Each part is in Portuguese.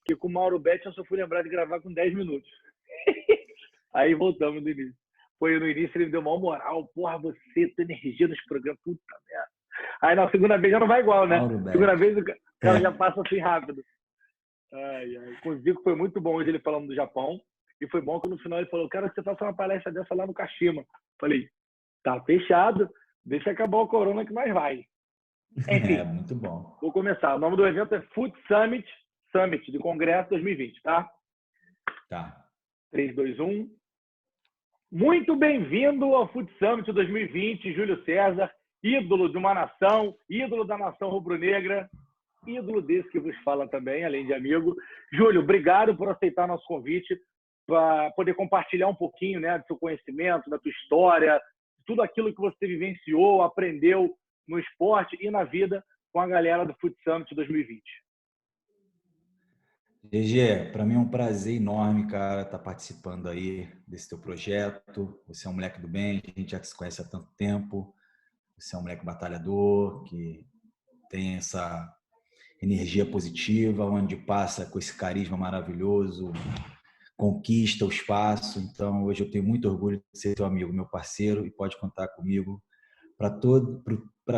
que com o Mauro Betti eu só fui lembrar de gravar com 10 minutos. Aí voltamos do início. Foi no início, ele me deu uma moral. Porra, você, tua energia nos programas, puta merda. Aí na segunda vez já não vai igual, né? Segunda vez o cara já passa assim rápido. Com o Zico foi muito bom hoje ele falando do Japão. E foi bom que no final ele falou: quero que você faça uma palestra dessa lá no Kashima. Falei: tá fechado, deixa acabar o corona que mais vai. Enfim, muito bom. Vou começar. O nome do evento é Food Summit, Summit de Congresso 2020, tá? Tá. 3, 2, 1. Muito bem-vindo ao Food Summit 2020, Júlio César, ídolo de uma nação, ídolo da nação rubro-negra, ídolo desse que vos fala também, além de amigo. Júlio, obrigado por aceitar nosso convite para poder compartilhar um pouquinho, né, do seu conhecimento, da tua história, tudo aquilo que você vivenciou, aprendeu no esporte e na vida com a galera do Food Summit 2020. GG, para mim é um prazer enorme, cara, estar participando aí desse teu projeto. Você é um moleque do bem, a gente já se conhece há tanto tempo. Você é um moleque batalhador, que tem essa energia positiva, onde passa com esse carisma maravilhoso, conquista o espaço. Então, hoje eu tenho muito orgulho de ser teu amigo, meu parceiro, e pode contar comigo para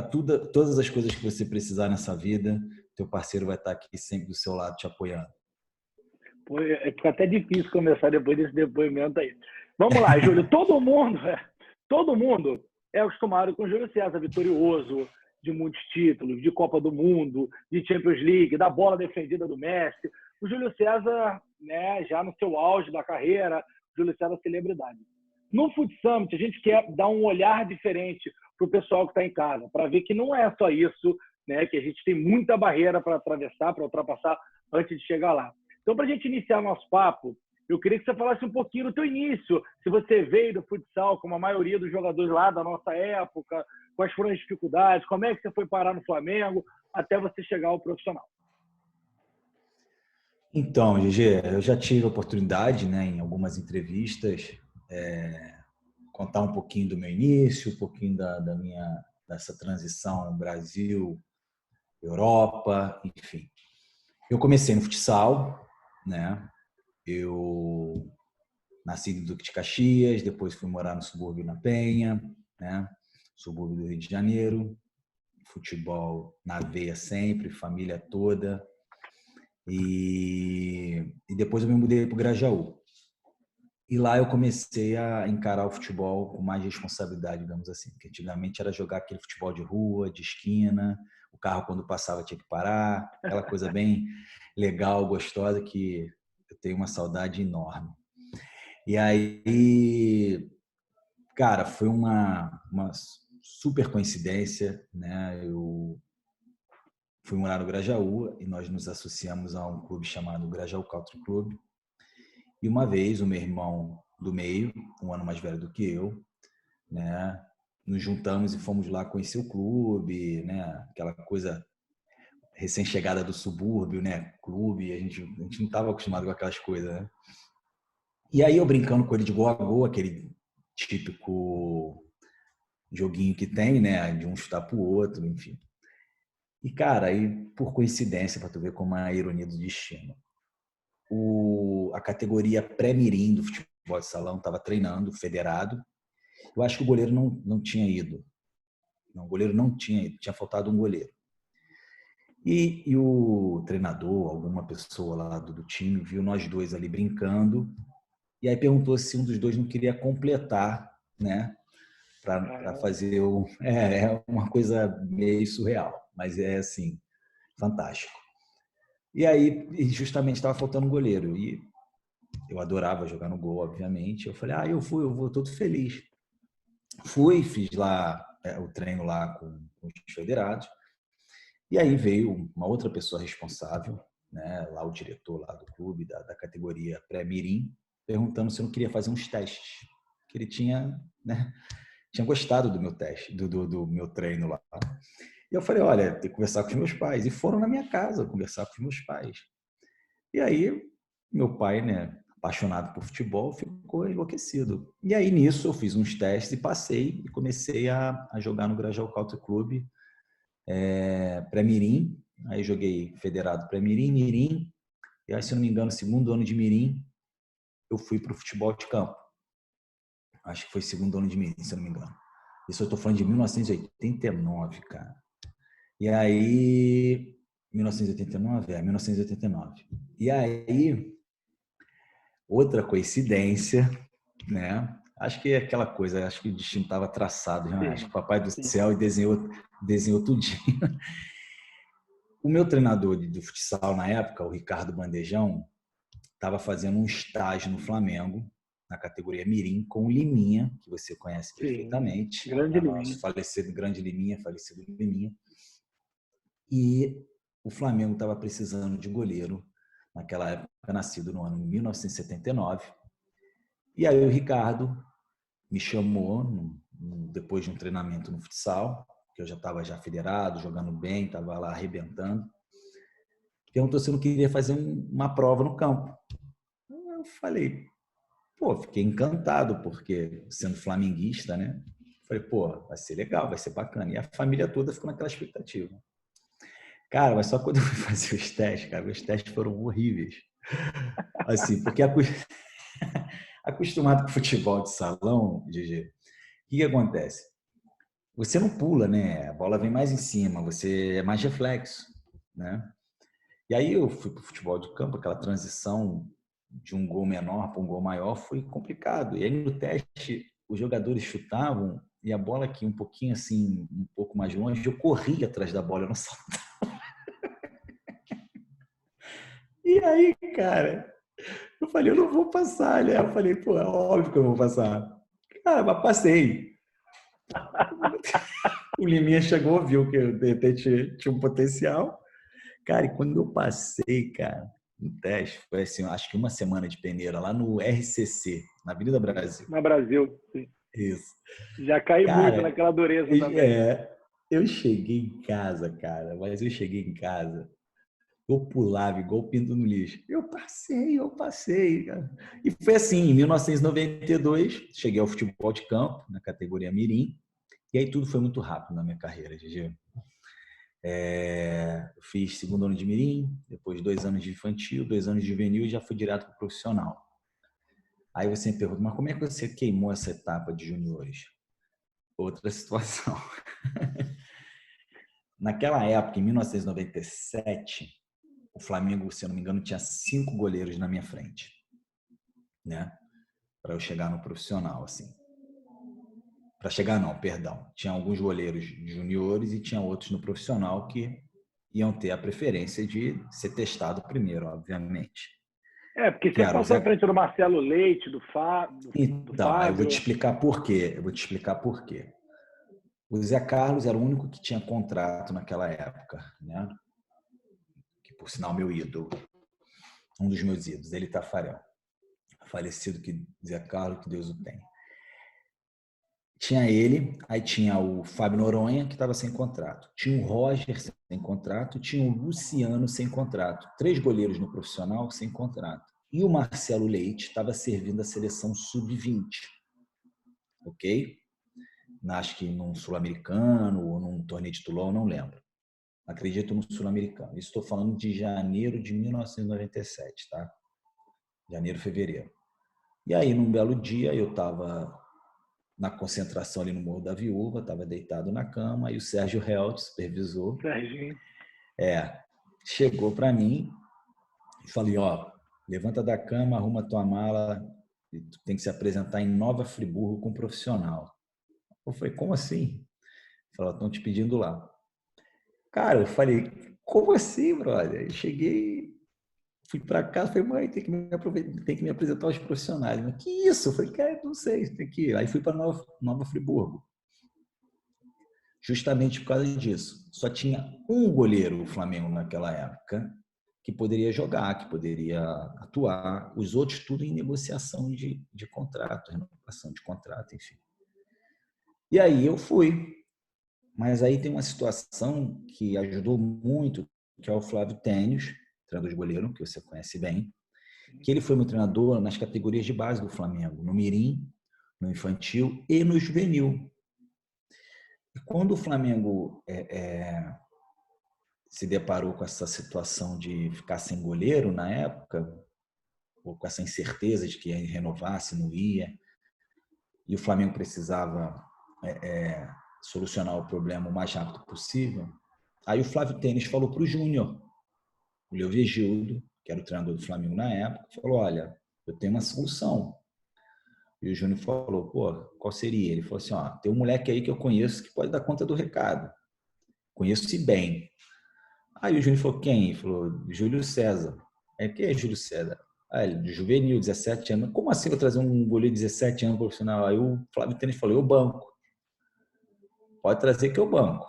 todas as coisas que você precisar nessa vida. Teu parceiro vai estar aqui sempre do seu lado, te apoiando. Pô, fica até difícil começar depois desse depoimento aí. Vamos lá, Júlio. Todo mundo é acostumado com o Júlio César, vitorioso, de muitos títulos, de Copa do Mundo, de Champions League, da bola defendida do Messi. O Júlio César, né, já no seu auge da carreira, Júlio César celebridade. No Food Summit, a gente quer dar um olhar diferente para o pessoal que está em casa, para ver que não é só isso, né, que a gente tem muita barreira para atravessar, para ultrapassar antes de chegar lá. Então, para a gente iniciar o nosso papo, eu queria que você falasse um pouquinho do teu início, se você veio do futsal, como a maioria dos jogadores lá da nossa época, quais foram as dificuldades, como é que você foi parar no Flamengo, até você chegar ao profissional. Então, GG, eu já tive a oportunidade, né, em algumas entrevistas, contar um pouquinho do meu início, um pouquinho dessa transição Brasil, Europa, enfim. Eu comecei no futsal, né? Eu nasci no Duque de Caxias, depois fui morar no subúrbio na Penha, né? Subúrbio do Rio de Janeiro. Futebol na veia sempre, família toda. E depois eu me mudei para o Grajaú. E lá eu comecei a encarar o futebol com mais responsabilidade, digamos assim. Porque antigamente era jogar aquele futebol de rua, de esquina, o carro quando passava tinha que parar, aquela coisa bem legal, gostosa, que eu tenho uma saudade enorme. E aí, cara, foi uma super coincidência, né? Eu fui morar no Grajaú e nós nos associamos a um clube chamado Grajaú Country Club. E uma vez o meu irmão do meio, um ano mais velho do que eu, né, nos juntamos e fomos lá conhecer o clube, né, aquela coisa recém-chegada do subúrbio, né, clube, a gente não estava acostumado com aquelas coisas, né. E aí eu brincando com ele de gol a gol, aquele típico joguinho que tem, né, de um chutar pro outro, enfim. E, cara, aí, por coincidência, para tu ver como é a ironia do destino, a categoria pré-mirim do futebol de salão estava treinando, federado. Eu acho que o goleiro não tinha ido. Não, o goleiro não tinha ido, tinha faltado um goleiro. E o treinador, alguma pessoa lá do time, viu nós dois ali brincando e aí perguntou se um dos dois não queria completar, né? Para fazer é uma coisa meio surreal, mas é assim, fantástico. E aí, justamente, estava faltando um goleiro. E eu adorava jogar no gol, obviamente. Eu falei, eu vou todo feliz. Fui, fiz lá o treino lá com os federados. E aí veio uma outra pessoa responsável, né, lá o diretor lá do clube, da categoria pré-mirim, perguntando se eu não queria fazer uns testes. Que ele tinha, né, tinha gostado do meu teste, do meu treino lá. E eu falei, olha, tem que conversar com os meus pais. E foram na minha casa conversar com os meus pais. E aí, meu pai, né, apaixonado por futebol, ficou enlouquecido. E aí, nisso, eu fiz uns testes e passei e comecei a jogar no Grajaú Country Club pré-mirim. Aí joguei federado pré-mirim, mirim. E aí, se eu não me engano, segundo ano de mirim, eu fui para o futebol de campo. Acho que foi segundo ano de mirim, se eu não me engano. Isso eu estou falando de 1989, cara. E aí, 1989? 1989. E aí, outra coincidência, né? Acho que é aquela coisa, acho que o destino estava traçado, né? Acho que o Papai do Céu desenhou tudinho. O meu treinador de futsal na época, o Ricardo Bandejão, estava fazendo um estágio no Flamengo, na categoria Mirim, com o Liminha, que você conhece Sim, perfeitamente, grande o nosso Liminha. falecido grande Liminha, falecido Liminha. E o Flamengo estava precisando de goleiro, naquela época, nascido no ano 1979. E aí o Ricardo me chamou, depois de um treinamento no futsal, que eu já estava já federado, jogando bem, estava lá arrebentando. Perguntou se eu não queria fazer uma prova no campo. Eu falei, pô, fiquei encantado, porque sendo flamenguista, né? Falei, pô, vai ser legal, vai ser bacana. E a família toda ficou naquela expectativa. Cara, mas só quando eu fui fazer os testes, cara, os testes foram horríveis. Assim, porque acostumado com futebol de salão, Gigi, o que acontece? Você não pula, né? A bola vem mais em cima, você é mais reflexo, né? E aí eu fui para o futebol de campo, aquela transição de um gol menor para um gol maior foi complicado. E aí no teste os jogadores chutavam e a bola aqui um pouquinho assim, um pouco mais longe, eu corria atrás da bola, eu não saltava. E aí, cara, eu falei, eu não vou passar, né? Eu falei, pô, é óbvio que eu vou passar. Cara, mas passei. O Liminha chegou, viu que eu, de repente, tinha um potencial. Cara, e quando eu passei, cara, no teste, foi assim, acho que uma semana de peneira lá no RCC, na Avenida Brasil. No Brasil, sim. Isso. Já caí muito Cara, naquela dureza também. eu cheguei em casa, cara, mas eu cheguei em casa, eu pulava igual pinto no lixo. Eu passei, cara. E foi assim, em 1992, cheguei ao futebol de campo, na categoria Mirim, e aí tudo foi muito rápido na minha carreira, Gigi. Eu fiz segundo ano de mirim, depois 2 anos de infantil, 2 anos de juvenil e já fui direto para o profissional. Aí você me pergunta, mas como é que você queimou essa etapa de juniores? Outra situação. Naquela época, em 1997, o Flamengo, se eu não me engano, tinha 5 goleiros na minha frente, né? Para eu chegar no profissional, assim. Para chegar não, perdão. Tinha alguns goleiros juniores e tinha outros no profissional que iam ter a preferência de ser testado primeiro, obviamente. Porque Que você era o passou à Zé. frente do Marcelo Leite, do Então, aí eu vou te Fábio. explicar por quê. Eu vou te explicar por quê. O Zé Carlos era o único que tinha contrato naquela época, né? Que, por sinal, meu ídolo, um dos meus ídolos, ele Tafarel, falecido que Zé Carlos, que Deus o tenha. Tinha ele, aí tinha o Fábio Noronha, que estava sem contrato. Tinha o Roger sem contrato, tinha o Luciano sem contrato. 3 goleiros no profissional sem contrato. E o Marcelo Leite estava servindo a seleção sub-20, ok? Acho que num sul-americano ou num torneio de Toulon, não lembro. Acredito no sul-americano. Isso estou falando de janeiro de 1997, tá? Janeiro, fevereiro. E aí, num belo dia, eu estava na concentração ali no Morro da Viúva, estava deitado na cama, e o Sérgio Helt, supervisor, Serginho. chegou para mim e falei, ó, levanta da cama, arruma tua mala, e tu tem que se apresentar em Nova Friburgo com um profissional. Eu falei, como assim? Falou, estão te pedindo lá. Cara, eu falei, como assim, brother? Eu cheguei, fui para casa, falei, mãe, tem que me apresentar aos profissionais. Mas que isso? Eu falei, cara, não sei, tem que ir. Aí fui para Nova Friburgo. Justamente por causa disso. Só tinha um goleiro o Flamengo naquela época que poderia jogar, que poderia atuar. Os outros tudo em negociação de contrato, renovação de contrato, enfim. E aí eu fui. Mas aí tem uma situação que ajudou muito, que é o Flávio Tênis, treinador de goleiro, que você conhece bem, que ele foi meu treinador nas categorias de base do Flamengo, no mirim, no infantil e no juvenil. E quando o Flamengo se deparou com essa situação de ficar sem goleiro na época, ou com essa incerteza de que ia renovar, se não ia, e o Flamengo precisava solucionar o problema o mais rápido possível. Aí o Flávio Tênis falou para o Júnior, o Leovigildo, que era o treinador do Flamengo na época, falou, olha, eu tenho uma solução. E o Júnior falou, pô, qual seria? Ele falou assim, ó, tem um moleque aí que eu conheço que pode dar conta do recado. Conheço-se bem. Aí o Júnior falou, quem? Ele falou, Júlio César. Aí, quem é Júlio César? Ah, ele, de juvenil, 17 anos. Como assim vou trazer um goleiro de 17 anos profissional? Aí o Flávio Tênis falou, eu banco. Pode trazer que eu banco.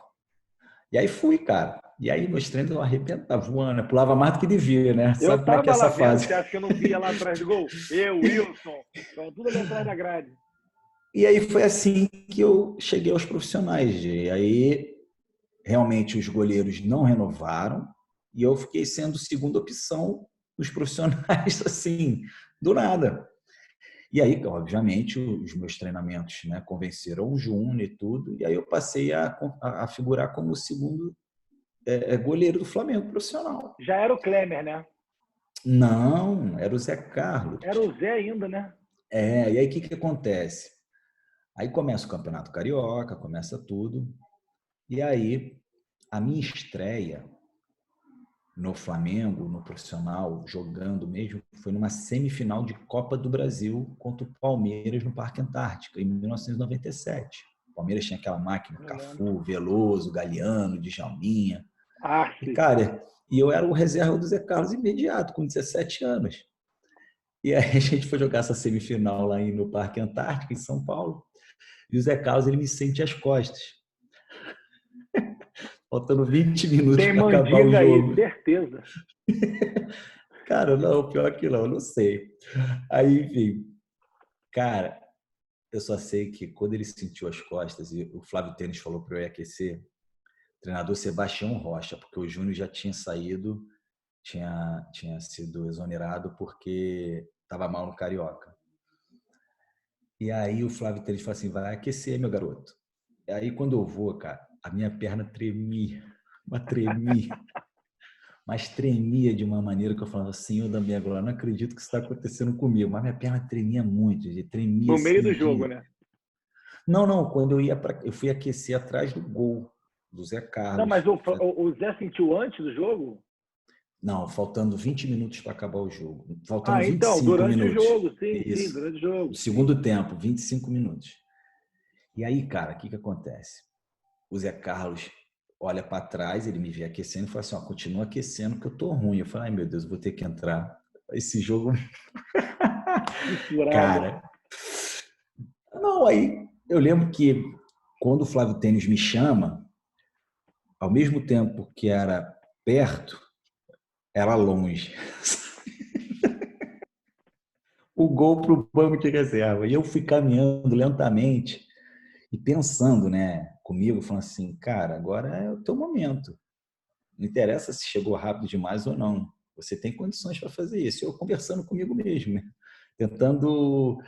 E aí fui, cara. E aí meus treinos eu arrebentava voando, pulava mais do que devia, né? Eu Sabe como é que é tava lá essa vendo, fase? você acha que eu não via lá atrás do gol? Eu, Wilson, tava tudo ali atrás da grade. E aí foi assim que eu cheguei aos profissionais. E aí realmente os goleiros não renovaram e eu fiquei sendo segunda opção dos profissionais, assim, do nada. E aí, obviamente, os meus treinamentos, né, convenceram o Júnior e tudo, e aí eu passei a figurar como o segundo goleiro do Flamengo profissional. Já era o Klemer, né? Não, era o Zé Carlos. Era o Zé ainda, né? E aí o que acontece? Aí começa o Campeonato Carioca, começa tudo, e aí a minha estreia no Flamengo, no profissional, jogando mesmo, foi numa semifinal de Copa do Brasil contra o Palmeiras no Parque Antártica, em 1997. O Palmeiras tinha aquela máquina, Cafu, Veloso, Galeano, Djalminha. E, cara, eu era o reserva do Zé Carlos imediato, com 17 anos. E aí a gente foi jogar essa semifinal lá no Parque Antártica, em São Paulo. E o Zé Carlos, ele me sente as costas. Faltando 20 minutos para acabar o jogo. Aí, certeza. Cara, não, pior que não sei. Aí, enfim, cara, eu só sei que quando ele sentiu as costas e o Flávio Tênis falou para eu ir aquecer, o treinador Sebastião Rocha, porque o Júnior já tinha saído, tinha sido exonerado porque estava mal no Carioca. E aí o Flávio Tênis falou assim, vai aquecer, meu garoto. E aí quando eu vou, cara, a minha perna tremia, mas tremia de uma maneira que eu falava, Senhor da minha glória, não acredito que isso está acontecendo comigo. Mas minha perna tremia muito, tremia no meio assim, do jogo, né? Não, quando eu fui aquecer atrás do gol do Zé Carlos. Não, mas o Zé sentiu antes do jogo? Não, faltando 20 minutos para acabar o jogo. Faltando então, 25 durante minutos. O jogo, sim, Isso. Sim, durante o jogo. No segundo tempo, 25 minutos. E aí, cara, o que acontece? O Zé Carlos olha para trás, ele me vê aquecendo e fala assim, ó, continua aquecendo que eu tô ruim. Eu falei, ai meu Deus, vou ter que entrar. Esse jogo... Cara... Não, aí eu lembro que quando o Flávio Tênis me chama, ao mesmo tempo que era perto, era longe. O gol para o banco de reserva. E eu fui caminhando lentamente e pensando, né, comigo, falando assim, cara, agora é o teu momento. Não interessa se chegou rápido demais ou não. Você tem condições para fazer isso. Eu conversando comigo mesmo, né? Tentando,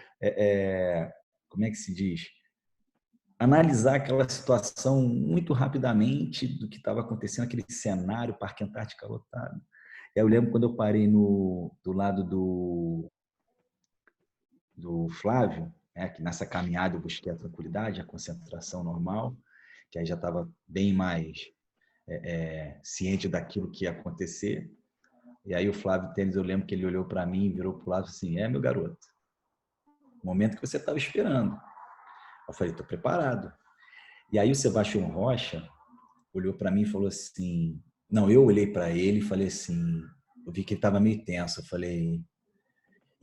como é que se diz? Analisar aquela situação muito rapidamente do que estava acontecendo, aquele cenário, Parque Antártica lotado. Eu lembro quando eu parei do lado do Flávio, né, que nessa caminhada eu busquei a tranquilidade, a concentração normal, que aí já estava bem mais ciente daquilo que ia acontecer. E aí o Flávio Tênis, eu lembro que ele olhou para mim, virou para o lado assim, meu garoto, o momento que você estava esperando. Eu falei, estou preparado. E aí o Sebastião Rocha olhou para mim e falou assim, não, eu olhei para ele e falei assim, eu vi que ele estava meio tenso, eu falei,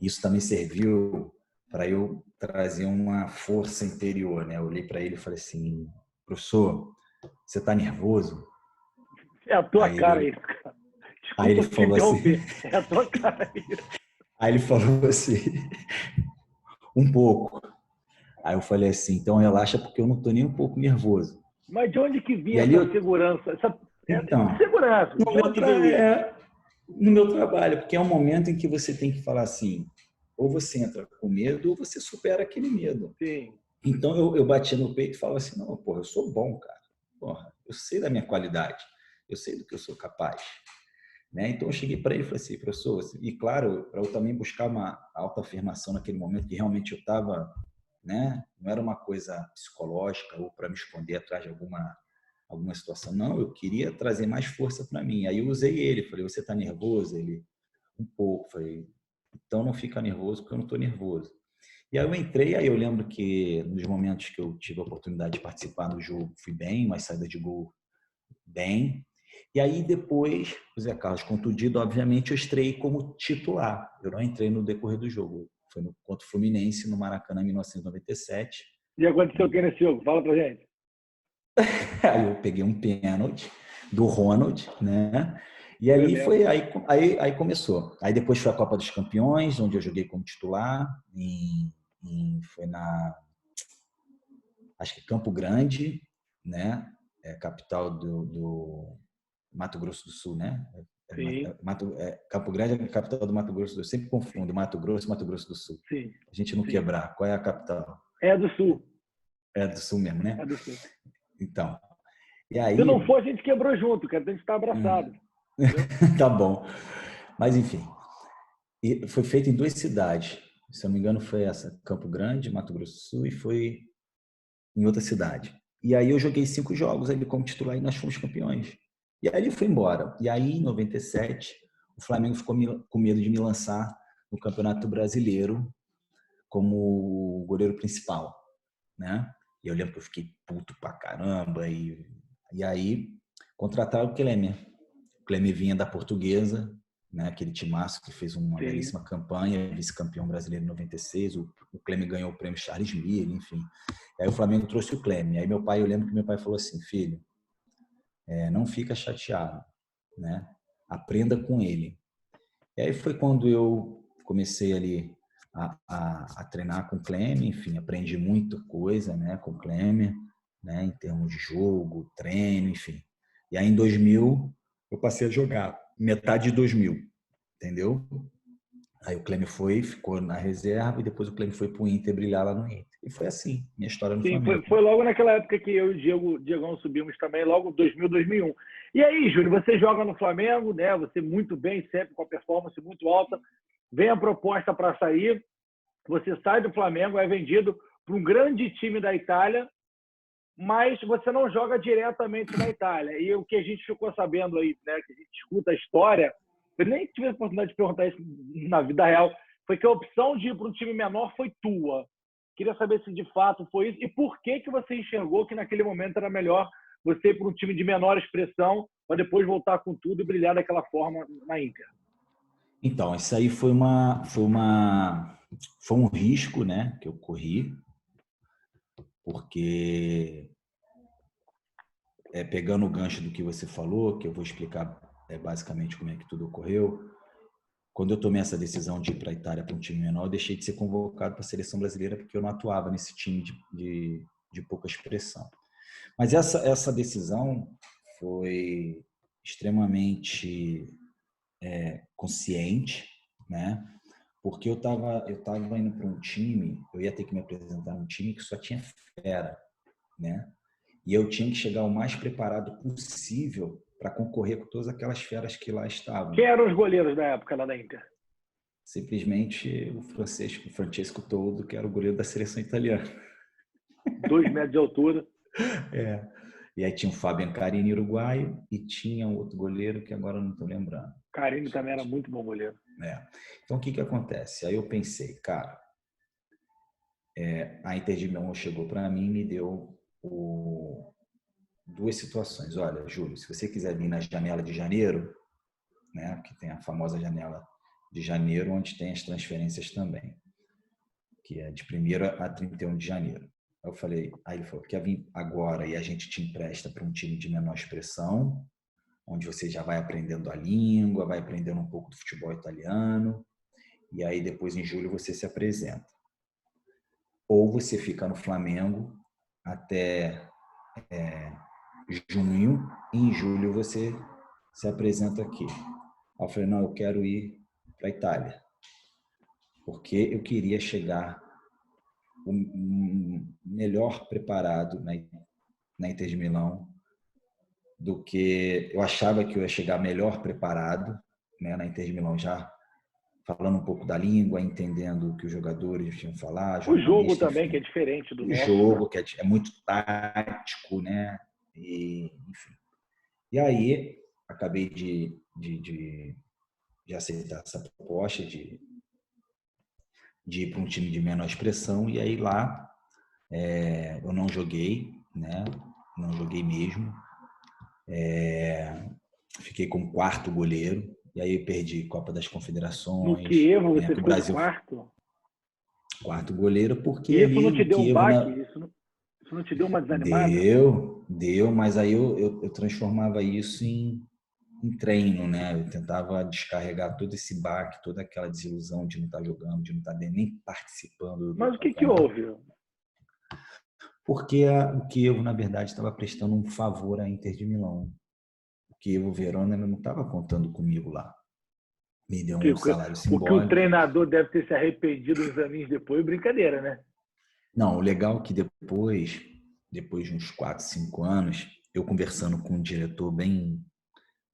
isso também serviu para eu trazer uma força interior, né? Eu olhei para ele e falei assim, professor, você está nervoso? É a tua cara isso, cara. Desculpa aí ele falou assim, é a tua cara isso. Aí ele falou assim, um pouco. Aí eu falei assim, então relaxa porque eu não estou nem um pouco nervoso. Mas de onde que vinha essa segurança? Então, segurança. No meu trabalho, porque é um momento em que você tem que falar assim, ou você entra com medo ou você supera aquele medo. Sim. Então eu bati no peito e falava assim, não, porra, eu sou bom, cara. Porra, eu sei da minha qualidade. eu sei do que eu sou capaz. Né? Então eu cheguei para ele e falei assim, professor, e claro, para eu também buscar uma autoafirmação naquele momento que realmente eu estava, né? Não era uma coisa psicológica ou para me esconder atrás de alguma situação. Não, eu queria trazer mais força para mim. Aí eu usei ele, falei, você está nervoso? Ele, um pouco. Falei, então não fica nervoso porque eu não estou nervoso. E aí eu entrei, aí eu lembro que nos momentos que eu tive a oportunidade de participar do jogo, fui bem, uma saída de gol bem. E aí depois, o Zé Carlos contundido, obviamente, eu estreiei como titular. Eu não entrei no decorrer do jogo. Foi contra o Fluminense, no Maracanã, em 1997. E aconteceu o que nesse jogo? Fala pra gente. Aí eu peguei um pênalti do Ronald, né? E Eu aí lembro. foi aí começou. Aí depois foi a Copa dos Campeões, onde eu joguei como titular. Foi na acho que Campo Grande, né? Capital do Mato Grosso do Sul, né? Sim, Campo Grande é a capital do Mato Grosso do Sul. Eu sempre confundo Mato Grosso e Mato Grosso do Sul. sim, A gente não sim. quebrar. Qual é a capital? É do Sul. É do Sul mesmo, né? É do Sul. Então. E Se não aí. for, a gente quebrou junto, que a gente está abraçado. Entendeu? Tá bom. Mas, enfim. E foi feito em 2 cidades. Se eu não me engano, foi essa, Campo Grande, Mato Grosso do Sul, e foi em outra cidade. E aí eu joguei 5 jogos ali como titular e nós fomos campeões. E aí ele foi embora. E aí, em 97, o Flamengo ficou com medo de me lançar no Campeonato Brasileiro como goleiro principal, né? E eu lembro que eu fiquei puto pra caramba. E aí contrataram o Klemer. O Klemer vinha da Portuguesa, né? Aquele timaço que fez uma Sim. belíssima campanha, vice-campeão brasileiro em 96. O Klemer ganhou o prêmio Charles Miller, enfim. E aí o Flamengo trouxe o Klemer. Aí meu pai, eu lembro que meu pai falou assim, filho, não fica chateado, né? Aprenda com ele. E aí foi quando eu comecei ali a treinar com o Klemer, enfim, aprendi muita coisa, né, com o Klemer, né, em termos de jogo, treino, enfim. E aí em 2000 eu passei a jogar, metade de 2000, entendeu? Aí o Klemer ficou na reserva e depois o Klemer foi para o Inter brilhar lá no Inter. E foi assim, minha história no Sim, Flamengo. foi logo naquela época que eu e o Diegão subimos também, logo 2000, 2001. E aí, Júlio, você joga no Flamengo, né? Você muito bem, sempre com a performance muito alta. Vem a proposta para sair, você sai do Flamengo, é vendido para um grande time da Itália, mas você não joga diretamente na Itália. E o que a gente ficou sabendo aí, né, que a gente escuta a história, eu nem tive a oportunidade de perguntar isso na vida real, foi que a opção de ir para um time menor foi tua. Queria saber se de fato foi isso e por que você enxergou que naquele momento era melhor você ir para um time de menor expressão para depois voltar com tudo e brilhar daquela forma na Inter. Então, isso aí foi um risco, né, que eu corri, porque pegando o gancho do que você falou, que eu vou explicar basicamente como é que tudo ocorreu. Quando eu tomei essa decisão de ir para a Itália para um time menor, eu deixei de ser convocado para a seleção brasileira porque eu não atuava nesse time de pouca expressão. Mas essa decisão foi extremamente consciente, né? Porque eu tava indo para um time, eu ia ter que me apresentar num time que só tinha fera, né? E eu tinha que chegar o mais preparado possível para concorrer com todas aquelas feras que lá estavam. Quem eram os goleiros da época lá da Inter? Simplesmente o Francesco Toldo, que era o goleiro da seleção italiana. 2 metros de altura. É. E aí tinha o Fabian Carini, uruguaio, e tinha um outro goleiro que agora eu não estou lembrando. Carine também era muito bom goleiro. Então, o que acontece? Aí eu pensei, cara, a Inter de Milão chegou para mim e me deu duas situações. Olha, Júlio, se você quiser vir na janela de janeiro, né, que tem a famosa janela de janeiro, onde tem as transferências também, que é de 1º a 31 de janeiro. Aí ele falou, quer vir agora e a gente te empresta para um time de menor expressão, onde você já vai aprendendo a língua, vai aprendendo um pouco do futebol italiano, e aí depois em julho você se apresenta. Ou você fica no Flamengo até junho, e em julho você se apresenta aqui. Aí eu falei, não, eu quero ir para a Itália, porque eu queria chegar o melhor preparado na Inter de Milão do que eu achava que eu ia chegar melhor preparado, né, na Inter de Milão já falando um pouco da língua, entendendo o que os jogadores tinham que falar, O jogo jornalista, também, que é enfim. diferente do O nosso, né? jogo, que é muito tático, né? E, enfim. E aí, acabei de aceitar essa proposta de ir para um time de menor expressão, e aí lá eu não joguei, né? Não joguei mesmo. Fiquei como quarto goleiro, e aí eu perdi Copa das No Confederações, Kievo né? você Que o ficou em Brasil quarto. quarto goleiro, porque E isso ali não te no deu um Kiev baque? Isso não te deu uma desanimada? deu, mas aí eu transformava isso em treino, né? Eu tentava descarregar todo esse baque, toda aquela desilusão de não estar jogando, de não estar nem participando do Mas o que que campeonato, houve? porque o Kiev, na verdade, estava prestando um favor à Inter de Milão. O Kiev, o Verona, não estava contando comigo lá. Me O deu que, um salário o que o simbólico. treinador deve ter se arrependido uns aninhos depois, brincadeira, né? Não, o legal é que depois de uns 4, 5 anos, eu conversando com um diretor bem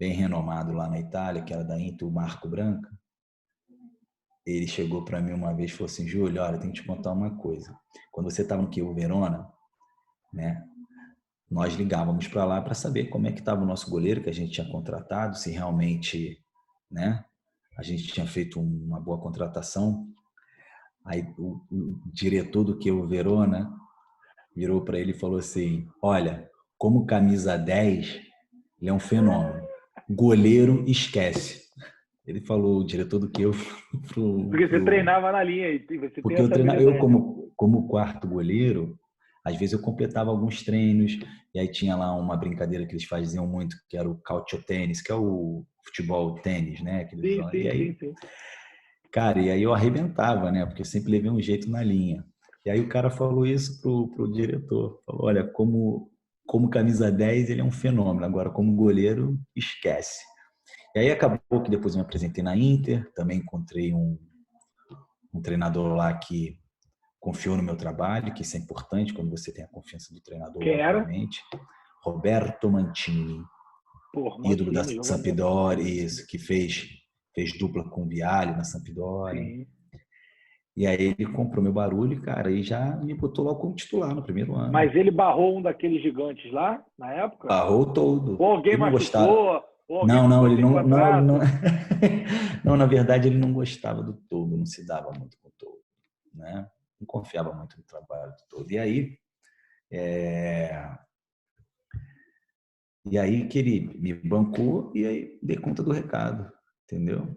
renomado lá na Itália, que era da Inter, o Marco Branca, ele chegou para mim uma vez e falou assim: Júlio, olha, tem que te contar uma coisa. Quando você estava no Chievo Verona, né, nós ligávamos para lá para saber como é que estava o nosso goleiro que a gente tinha contratado, se realmente, né, a gente tinha feito uma boa contratação. Aí o diretor do Chievo Verona virou para ele e falou assim: olha, como camisa 10, ele é um fenômeno. Goleiro, esquece. Ele falou, o diretor do que eu Porque você treinava na linha e você tem porque essa eu habilidade. como quarto goleiro, às vezes eu completava alguns treinos, e aí tinha lá uma brincadeira que eles faziam muito, que era o calcio tênis, que é o futebol tênis, né? Sim, E sim, sim, aí, sim. cara, e aí eu arrebentava, né? Porque eu sempre levei um jeito na linha. E aí o cara falou isso pro diretor. Falou, olha, como camisa 10 ele é um fenômeno. Agora, como goleiro, esquece. E aí acabou que depois eu me apresentei na Inter. Também encontrei um treinador lá que confiou no meu trabalho, que isso é importante quando você tem a confiança do treinador, Quem era? obviamente. Roberto Mantini, Pô, ídolo da Mancini, jogador. Sampdoria, isso, que fez dupla com o Vialli na Sampdoria. Sim. E aí ele comprou meu barulho, cara, e já me botou lá como titular no primeiro ano. Mas ele barrou um daqueles gigantes lá, na época? Barrou todo. Ou alguém Ele não gostava. machucou, ou alguém Não, não não, ficou ele sem não, ele não. contrato. Não, na verdade, ele não gostava do todo, não se dava muito com o todo, né? Não confiava muito no trabalho do todo. É... e aí que ele me bancou e aí dei conta do recado, entendeu?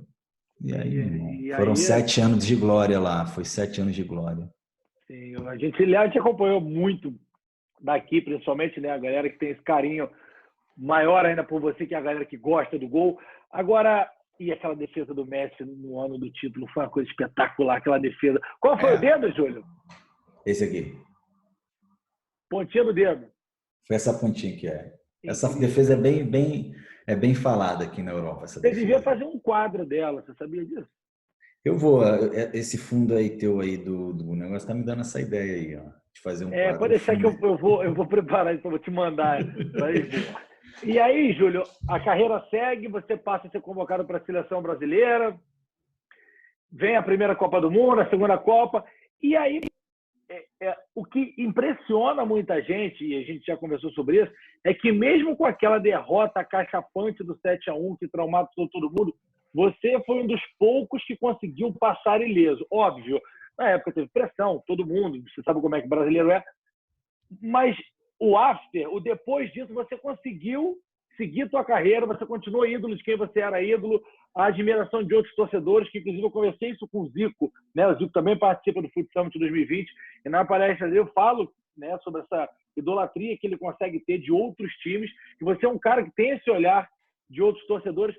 E aí, meu irmão, E foram aí, 7 anos de glória lá, foi 7 anos de glória. assim, a gente acompanhou muito daqui, principalmente, né? A galera que tem esse carinho maior ainda por você, que é a galera que gosta do gol. Agora, e aquela defesa do Messi no ano do título, foi uma coisa espetacular, aquela defesa. Qual foi o É, dedo, Júlio? esse aqui. Pontinha do dedo. Foi essa pontinha que é. Essa Incrível, defesa cara. é bem falada aqui na Europa, essa Você devia defesa. fazer um quadro dela, você sabia disso? Eu vou, esse fundo aí teu aí do negócio tá me dando essa ideia aí, ó, de fazer um Pode quadro deixar que fundo. eu vou preparar isso, eu vou te mandar para ver. E aí, Júlio, a carreira segue, você passa a ser convocado para a seleção brasileira, vem a primeira Copa do Mundo, a segunda Copa, e aí o que impressiona muita gente, e a gente já conversou sobre isso, é que mesmo com aquela derrota cachapante do 7-1 que traumatizou todo mundo, você foi um dos poucos que conseguiu passar ileso. Óbvio, na época teve pressão, todo mundo, você sabe como é que o brasileiro é, mas o after, o depois disso, você conseguiu seguir tua carreira, você continuou ídolo de quem você era ídolo, a admiração de outros torcedores, que inclusive eu conversei isso com o Zico, né? O Zico também participa do Foot Summit 2020, e na palestra dele eu falo, né, sobre essa idolatria que ele consegue ter de outros times, que você é um cara que tem esse olhar de outros torcedores.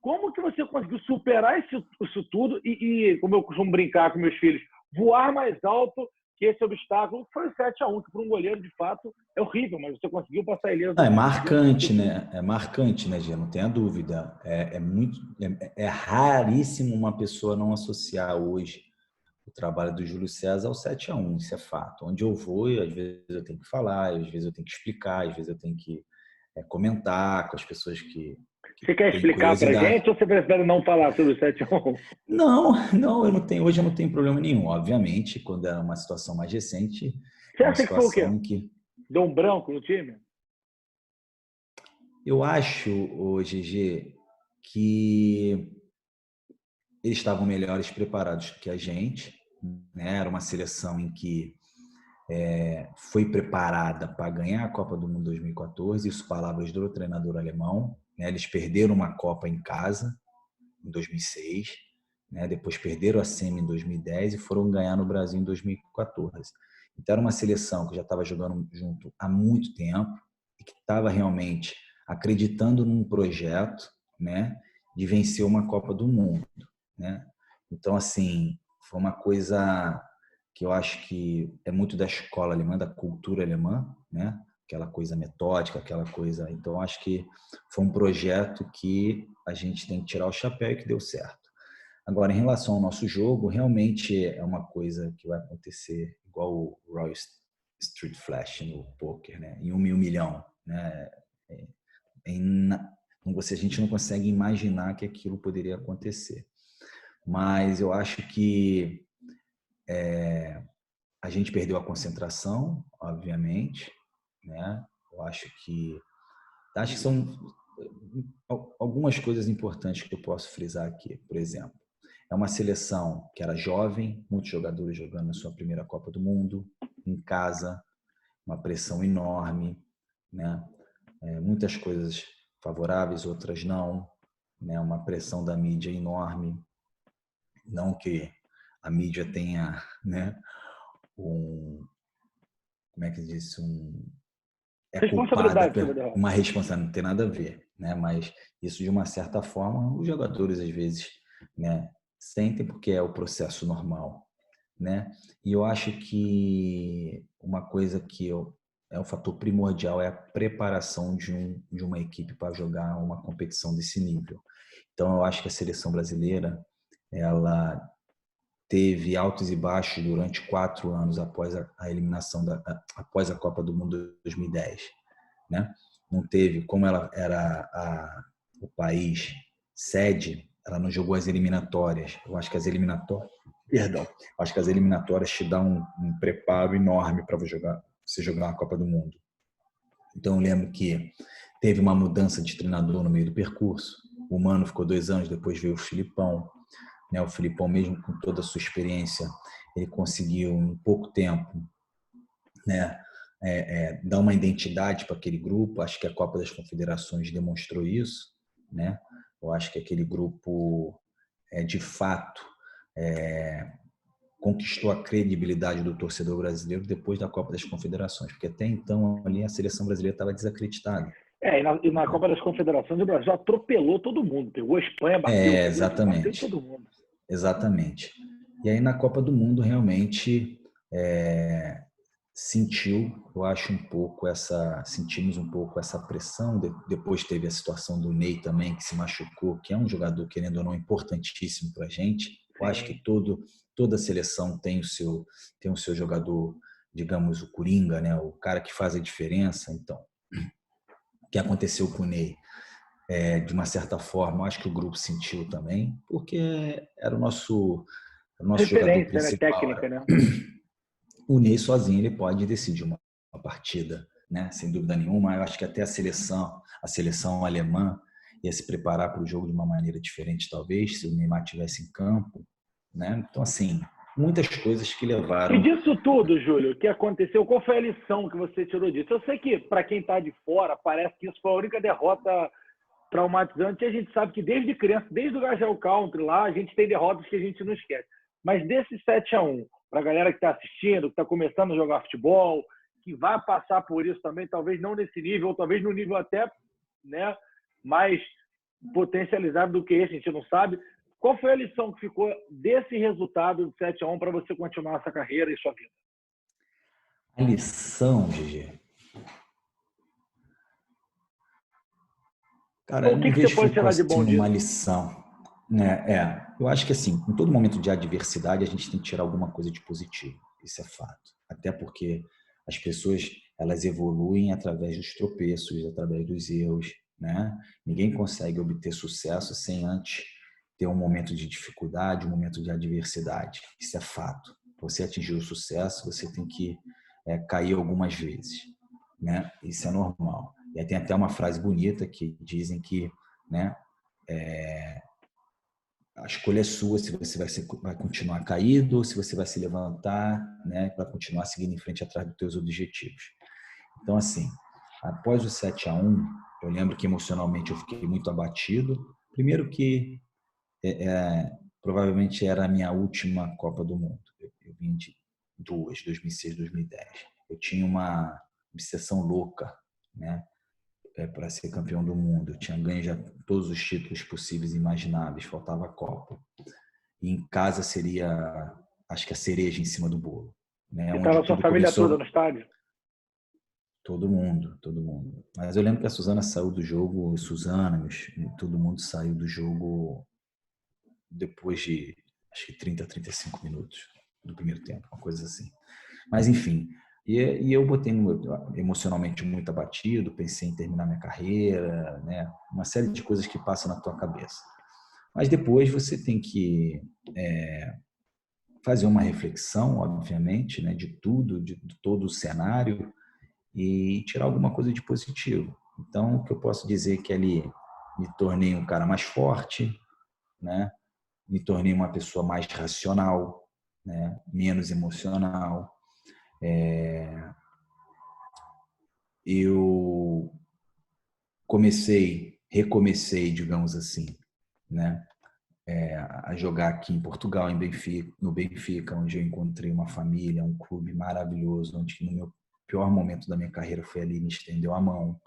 Como que você conseguiu superar isso tudo e, como eu costumo brincar com meus filhos, voar mais alto que esse obstáculo, que foi o 7-1, que para um goleiro, de fato, é horrível, mas você conseguiu passar ileso. Não, é marcante, né, Gia? Não tenha dúvida. É raríssimo uma pessoa não associar hoje o trabalho do Júlio César ao 7-1, isso é fato. Onde eu vou, às vezes eu tenho que falar, às vezes eu tenho que explicar, às vezes eu tenho que comentar com as pessoas que Você quer têm explicar pra curiosidade. gente ou você prefere não falar sobre o 7-1? Não, hoje eu não tenho problema nenhum. Obviamente, quando era uma situação mais recente, Você é uma acha que foi o situação quê? em que Deu um branco no time? eu acho, ô GG, que eles estavam melhores preparados que a gente, né? Era uma seleção em que foi preparada para ganhar a Copa do Mundo 2014, isso palavras do treinador alemão, né? Eles perderam uma Copa em casa em 2006, né? Depois perderam a semi em 2010 e foram ganhar no Brasil em 2014. Então era uma seleção que já estava jogando junto há muito tempo e que estava realmente acreditando num projeto, né, de vencer uma Copa do Mundo, né? Então assim, foi uma coisa que eu acho que é muito da escola alemã, da cultura alemã, né? Aquela coisa metódica, aquela coisa. Então, eu acho que foi um projeto que a gente tem que tirar o chapéu e que deu certo. Agora, em relação ao nosso jogo, realmente é uma coisa que vai acontecer igual o Royal Street Flash no poker, né? Em 1.000.000.000, né? É, a gente não consegue imaginar que aquilo poderia acontecer. Mas eu acho que a gente perdeu a concentração, obviamente, né? Eu acho que são algumas coisas importantes que eu posso frisar aqui. Por exemplo, é uma seleção que era jovem, muitos jogadores jogando na sua primeira Copa do Mundo, em casa, uma pressão enorme, né? Muitas coisas favoráveis, outras não, né? Uma pressão da mídia enorme, não que a mídia tenha, né? Como é que diz? É culpada Responsabilidade sobre a por derrota. uma responsabilidade, não tem nada a ver, né? Mas isso, de uma certa forma, os jogadores, às vezes, né, sentem porque é o processo normal, né? E eu acho que uma coisa que é um fator primordial é a preparação de uma equipe para jogar uma competição desse nível. Então, eu acho que a seleção brasileira, ela teve altos e baixos durante 4 anos após a eliminação após a Copa do Mundo de 2010, né? Não teve, como ela era o país sede, ela não jogou as eliminatórias. Eu acho que as eliminatórias, perdão, acho que as eliminatórias te dão um preparo enorme para você jogar a Copa do Mundo. Então eu lembro que teve uma mudança de treinador no meio do percurso. O Mano ficou 2 anos, depois veio o Filipão, né? O Filipão, mesmo com toda a sua experiência, ele conseguiu em pouco tempo, né, dar uma identidade para aquele grupo. Acho que a Copa das Confederações demonstrou isso, né? Eu acho que aquele grupo, de fato, conquistou a credibilidade do torcedor brasileiro depois da Copa das Confederações, porque até então ali a seleção brasileira estava desacreditada. E na Copa das Confederações o Brasil atropelou todo mundo. Pegou a Espanha, bateu, bateu Exatamente. todo mundo. Exatamente. E aí na Copa do Mundo realmente sentimos um pouco essa pressão. Depois teve a situação do Ney também, que se machucou, que é um jogador, querendo ou não, importantíssimo para a gente. Eu acho que Sim. toda seleção tem o seu jogador, digamos, o Coringa, né? O cara que faz a diferença. Então, o que aconteceu com o Ney? De uma certa forma, eu acho que o grupo sentiu também, porque era o nosso jogador Referência, né? principal. Técnica, né? O Ney sozinho ele pode decidir uma partida, né? Sem dúvida nenhuma. Eu acho que até a seleção alemã ia se preparar para o jogo de uma maneira diferente, talvez, se o Neymar tivesse em campo, né? Então, assim, muitas coisas que E levaram. disso tudo, Júlio, o que aconteceu? Qual foi a lição que você tirou disso? Eu sei que, para quem está de fora, parece que isso foi a única derrota traumatizante. E a gente sabe que desde criança, desde o Gagel Country lá, a gente tem derrotas que a gente não esquece. Mas desse 7-1, para a galera que está assistindo, que está começando a jogar futebol, que vai passar por isso também, talvez não nesse nível, ou talvez no nível até, né, mais potencializado do que esse, a gente não sabe. Qual foi a lição que ficou desse resultado de 7-1 para você continuar essa carreira e sua vida? A lição, GG. Cara, Ou eu o não que você vejo que pode ficou tirar de bom assim uma disso? lição. Eu acho que assim, em todo momento de adversidade, a gente tem que tirar alguma coisa de positivo. Isso é fato. Até porque as pessoas elas evoluem através dos tropeços, através dos erros, né? Ninguém consegue obter sucesso sem antes ter um momento de dificuldade, um momento de adversidade. Isso é fato. Para você atingir o sucesso, você tem que cair algumas vezes, né? Isso é normal. E aí tem até uma frase bonita que dizem que, né, a escolha é sua se você vai continuar caído ou se você vai se levantar, né, para continuar seguindo em frente atrás dos teus objetivos. Então, assim, após o 7-1, eu lembro que emocionalmente eu fiquei muito abatido. Primeiro que provavelmente era a minha última Copa do Mundo. Eu vim de 2006, 2010. Eu tinha uma obsessão louca, né, para ser campeão do mundo. Eu tinha ganho já todos os títulos possíveis e imagináveis, faltava a Copa. E em casa seria, acho que a cereja em cima do bolo, né, E onde estava sua tudo família toda começou. no estádio? Todo mundo, todo mundo. Mas eu lembro que a Suzana saiu do jogo, todo mundo saiu do jogo depois de, acho que 30, 35 minutos do primeiro tempo, uma coisa assim. Mas, enfim, e eu botei emocionalmente muito abatido, pensei em terminar minha carreira, né? Uma série de coisas que passam na tua cabeça. Mas depois você tem que fazer uma reflexão, obviamente, né, de tudo, de todo o cenário e tirar alguma coisa de positivo. Então, o que eu posso dizer é que ali me tornei um cara mais forte, né? Me tornei uma pessoa mais racional, né? Menos emocional. Eu recomecei, digamos assim, né? A jogar aqui em Portugal, no Benfica, onde eu encontrei uma família, um clube maravilhoso, onde no meu pior momento da minha carreira foi ali, me estendeu a mão,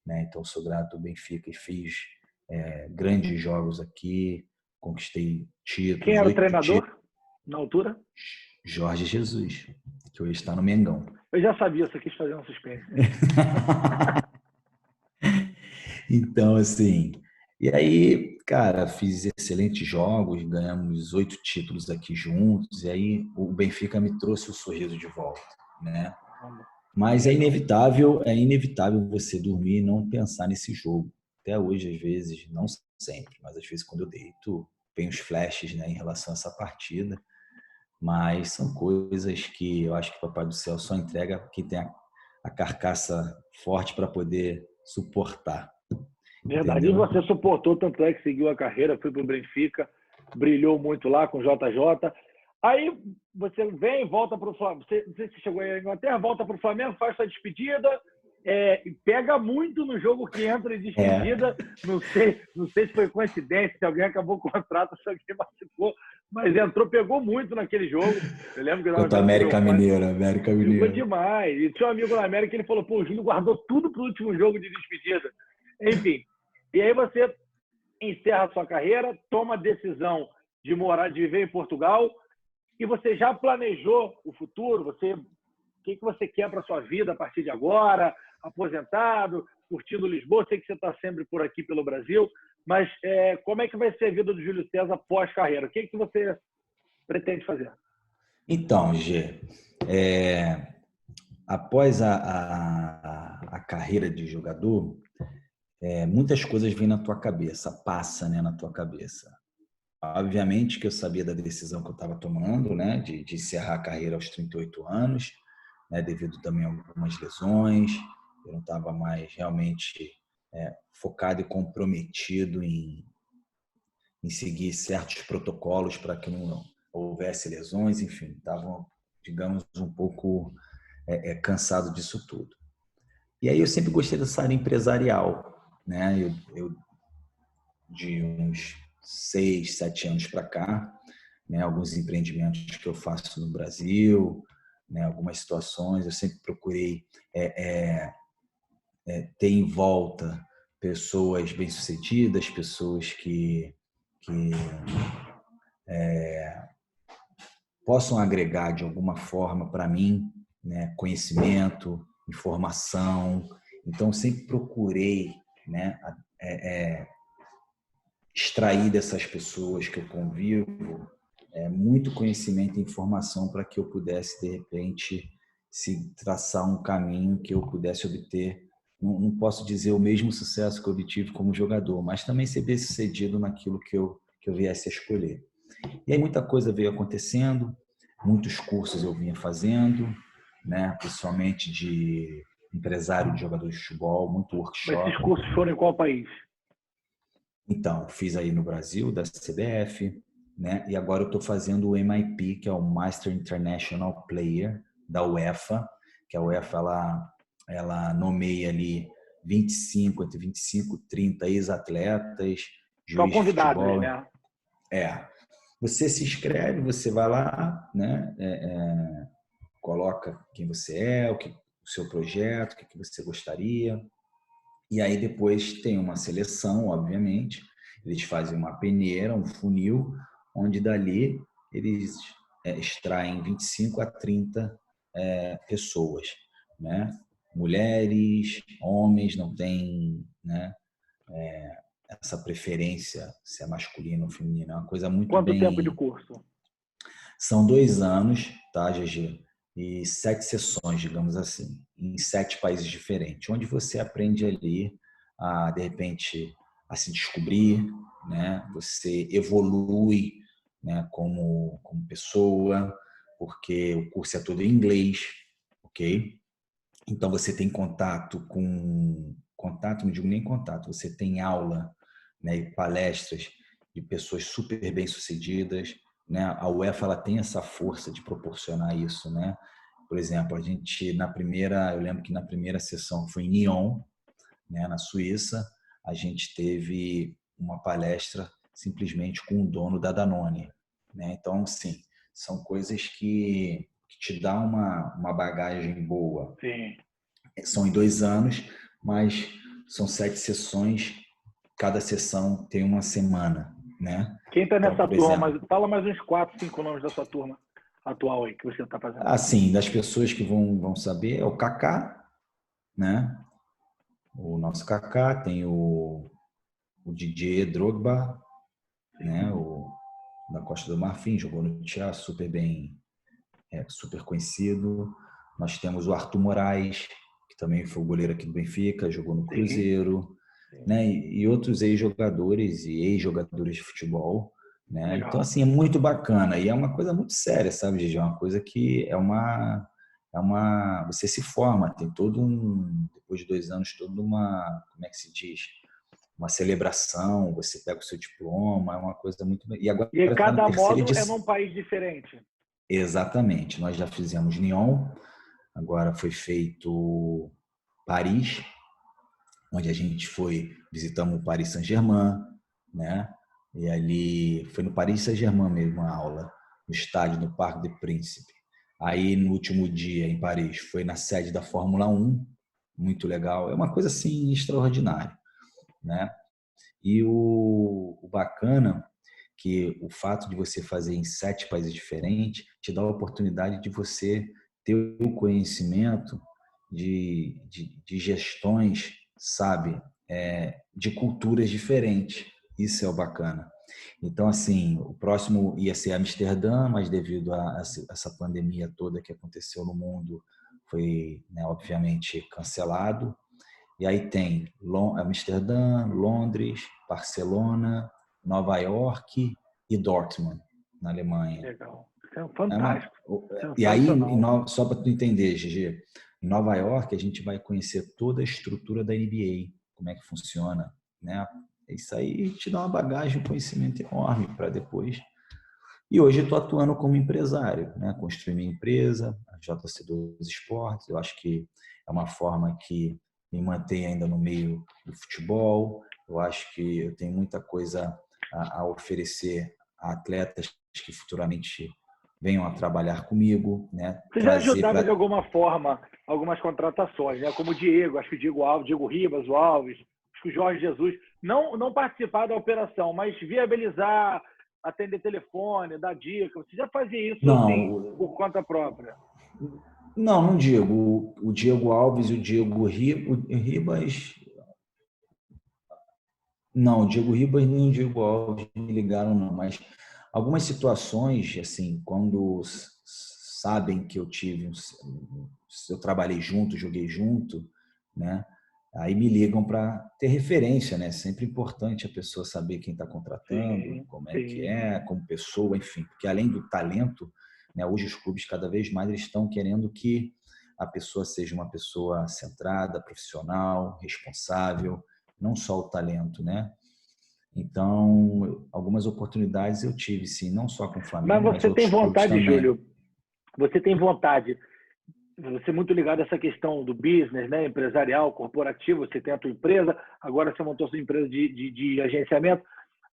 né? Então, sou grato ao Benfica e fiz grandes jogos aqui, conquistei Quem títulos, era o 8 títulos. treinador na altura? Jorge Jesus, que hoje está no Mengão. Eu já sabia, só quis fazer um suspense. Então, assim, e aí, cara, fiz excelentes jogos, ganhamos 8 títulos aqui juntos, e aí o Benfica me trouxe o sorriso de volta, né? Mas é inevitável você dormir e não pensar nesse jogo. Até hoje, às vezes, não sempre, mas às vezes quando eu deito, vem os flashes, né, em relação a essa partida. Mas são coisas que eu acho que o Papai do Céu só entrega quem tem a carcaça forte para poder suportar. Verdade. E Entendeu? você suportou, tanto é que seguiu a carreira, foi para o Benfica, brilhou muito lá com o JJ. Aí você vem, volta para o Flamengo. Não sei se chegou aí à Inglaterra, volta para o Flamengo, faz sua despedida. E pega muito no jogo que entra em despedida. Não sei se foi coincidência, se alguém acabou o contrato, se alguém machucou, mas entrou, pegou muito naquele jogo. Eu lembro que eu estava Contra a vendo com América meu pai. Mineiro, Jogou demais. E tinha um amigo na América, ele falou: pô, o Júlio guardou tudo para o último jogo de despedida. Enfim. E aí você encerra a sua carreira, toma a decisão de viver em Portugal, e você já planejou o futuro? O que você quer para a sua vida a partir de agora? Aposentado, curtindo Lisboa? Sei que você está sempre por aqui pelo Brasil, mas como é que vai ser a vida do Júlio César pós-carreira? O que você pretende fazer? Então, Gê, após a carreira de jogador, muitas coisas vêm na tua cabeça, passa, né, na tua cabeça. Obviamente que eu sabia da decisão que eu estava tomando, né, de encerrar a carreira aos 38 anos, né, devido também a algumas lesões. Eu não estava mais realmente focado e comprometido em seguir certos protocolos para que não houvesse lesões, enfim, estava, digamos, um pouco cansado disso tudo. E aí eu sempre gostei dessa área empresarial, né? Eu de uns 6, 7 anos para cá, né? Alguns empreendimentos que eu faço no Brasil, né? Algumas situações, eu sempre procurei ter em volta pessoas bem-sucedidas, pessoas que possam agregar de alguma forma para mim, né, conhecimento, informação. Então, sempre procurei, né, extrair dessas pessoas que eu convivo muito conhecimento e informação para que eu pudesse, de repente, se traçar um caminho que eu pudesse obter. Não posso dizer o mesmo sucesso que eu obtive como jogador, mas também ser bem-sucedido naquilo que eu viesse a escolher. E aí muita coisa veio acontecendo, muitos cursos eu vinha fazendo, né? Principalmente de empresário de jogador de futebol, muito Mas esses workshop. cursos foram em qual país? Então, fiz aí no Brasil, da CBF, né? E agora eu estou fazendo o MIP, que é o Master International Player da UEFA, que a UEFA ela nomeia ali 25, entre 25 e 30 ex-atletas, São juiz de convidados, futebol. né? Você se inscreve, você vai lá, né? Coloca quem você é, o seu projeto, o que você gostaria. E aí depois tem uma seleção, obviamente. Eles fazem uma peneira, um funil, onde dali eles extraem 25 a 30 pessoas, né? Mulheres, homens, não tem, né, essa preferência se é masculino ou feminino. É uma coisa muito Quanto tempo de bem. curso? São 2 anos, tá, GG? E 7 sessões, digamos assim, em 7 países diferentes, onde você aprende ali a, de repente, a se descobrir, né? Você evolui, né, como pessoa, porque o curso é todo em inglês, ok? Então você tem contato, não digo nem contato, você tem aula, né, e palestras de pessoas super bem-sucedidas, né? A UEFA ela tem essa força de proporcionar isso, né? Por exemplo, eu lembro que na primeira sessão foi em Nyon, né, na Suíça, a gente teve uma palestra simplesmente com o dono da Danone, né? Então, sim, são coisas que te dá uma bagagem boa. Sim. São em 2 anos, mas são 7 sessões. Cada sessão tem uma semana, né? Quem está Então, nessa por turma? exemplo, Mas fala mais uns 4, 5 nomes da sua turma atual aí que você está fazendo. assim, das pessoas que vão saber, é o Kaká, né? O nosso Kaká, tem o Didier Drogba, né? O da Costa do Marfim, jogou no Chelsea, super bem, super conhecido. Nós temos o Arthur Moraes, que também foi o goleiro aqui do Benfica, jogou no Sim, Cruzeiro, sim. né? E outros ex-jogadores e ex-jogadores de futebol, né? Então, Legal. assim, é muito bacana e é uma coisa muito séria, sabe, Gigi? É uma coisa que você se forma, tem depois de 2 anos, toda uma, como é que se diz? Uma celebração, você pega o seu diploma, é uma coisa muito. E agora E aí, está na cada terceira módulo é edição. num país diferente. Exatamente. Nós já fizemos Lyon, agora foi feito Paris, onde a gente visitamos o Paris Saint-Germain, né? E ali foi no Paris Saint-Germain mesmo a aula, no estádio, no Parque des Príncipes. Aí no último dia em Paris foi na sede da Fórmula 1, muito legal. É uma coisa assim extraordinária, né? E o bacana que o fato de você fazer em 7 países diferentes te dá a oportunidade de você ter o conhecimento de gestões, sabe, de culturas diferentes. Isso é o bacana. Então, assim, o próximo ia ser Amsterdã, mas devido a essa pandemia toda que aconteceu no mundo, foi, né, obviamente, cancelado. E aí tem Amsterdã, Londres, Barcelona, Nova York e Dortmund, na Alemanha. Legal. Isso é É uma, fantástico. e aí, Sensacional. só para tu entender, Gigi, em Nova York a gente vai conhecer toda a estrutura da NBA, como é que funciona, né? Isso aí te dá uma bagagem, um conhecimento enorme para depois. E hoje eu estou atuando como empresário, né? Construí minha empresa, a JC2 Esportes. Eu acho que é uma forma que me mantém ainda no meio do futebol. Eu acho que eu tenho muita coisa a oferecer a atletas que futuramente venham a trabalhar comigo, né? Você já Trazer ajudava de para. alguma forma algumas contratações, né? Como o Diego, acho que o Diego Alves, Diego Ribas, o Alves, acho que o Jorge Jesus, não participar da operação, mas viabilizar, atender telefone, dar dica. Você já fazia isso assim por Não, conta própria? não digo. O Diego Alves e o Diego Ribas. Não, o Diego Ribas nem o Diego Alves me ligaram, não, mas algumas situações, assim, quando sabem que eu trabalhei junto, joguei junto, né? Aí me ligam para ter referência, né? Sempre importante a pessoa saber quem está contratando, Sim, como é que sim. é, como pessoa, enfim. Porque além do talento, né? Hoje os clubes cada vez mais eles estão querendo que a pessoa seja uma pessoa centrada, profissional, responsável, não só o talento, né? Então, algumas oportunidades eu tive, sim, não só com o Mas Flamengo, mas você tem outros clubes vontade, também. Júlio, você tem vontade, você é muito ligado a essa questão do business, né? Empresarial, corporativo, você tem a tua empresa, agora você montou a sua empresa de agenciamento,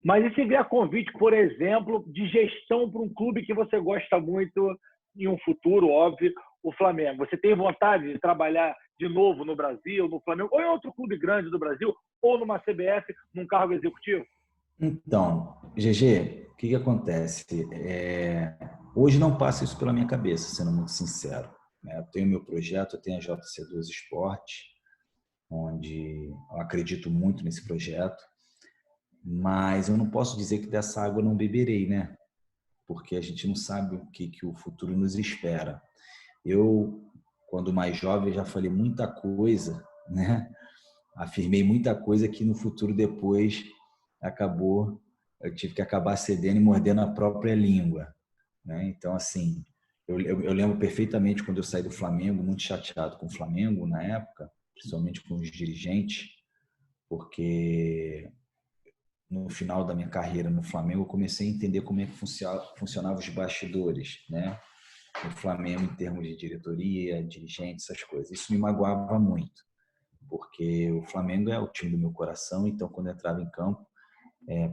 mas e se vier convite, por exemplo, de gestão para um clube que você gosta muito em um futuro, óbvio, o Flamengo. Você tem vontade de trabalhar de novo no Brasil, no Flamengo, ou em outro clube grande do Brasil, ou numa CBF, num cargo executivo? Então, GG, o que que acontece? Hoje não passa isso pela minha cabeça, sendo muito sincero, né? Eu tenho meu projeto, eu tenho a JC2 Esporte, onde eu acredito muito nesse projeto, mas eu não posso dizer que dessa água eu não beberei, né? Porque a gente não sabe o que que o futuro nos espera. Eu, quando mais jovem, já falei muita coisa, né? Afirmei muita coisa que no futuro depois acabou, eu tive que acabar cedendo e mordendo a própria língua, né? Então, assim, eu lembro perfeitamente quando eu saí do Flamengo, muito chateado com o Flamengo na época, principalmente com os dirigentes, porque no final da minha carreira no Flamengo eu comecei a entender como é que funcionava os bastidores, né? No Flamengo em termos de diretoria, dirigente, essas coisas. Isso me magoava muito, porque o Flamengo é o time do meu coração, então quando eu entrava em campo,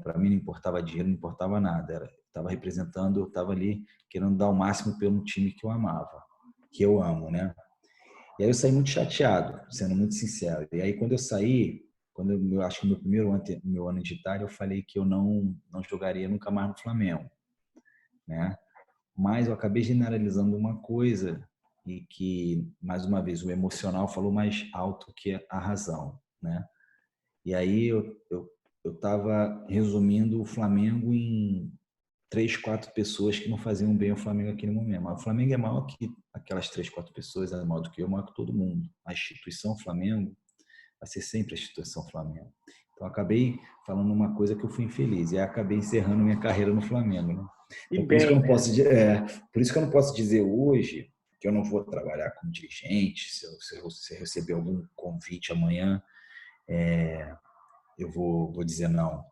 para mim não importava dinheiro, não importava nada, estava representando, eu estava ali querendo dar o máximo pelo time que eu amava, que eu amo, né? E aí eu saí muito chateado, sendo muito sincero. E aí quando eu saí, quando eu acho que no meu meu ano de Itália, eu falei que eu não jogaria nunca mais no Flamengo, né? Mas eu acabei generalizando uma coisa e que, mais uma vez, o emocional falou mais alto que a razão, né? E aí eu estava resumindo o Flamengo em três, quatro pessoas que não faziam bem ao Flamengo naquele momento. Mas o Flamengo é maior que aquelas três, quatro pessoas, é maior do que eu, maior que todo mundo. A instituição Flamengo vai ser sempre a instituição Flamengo. Então, acabei falando uma coisa que eu fui infeliz e aí acabei encerrando minha carreira no Flamengo, né? E Então, por isso que eu bem, não né? posso, por isso que eu não posso dizer hoje que eu não vou trabalhar como dirigente, se eu receber algum convite amanhã, eu vou dizer não.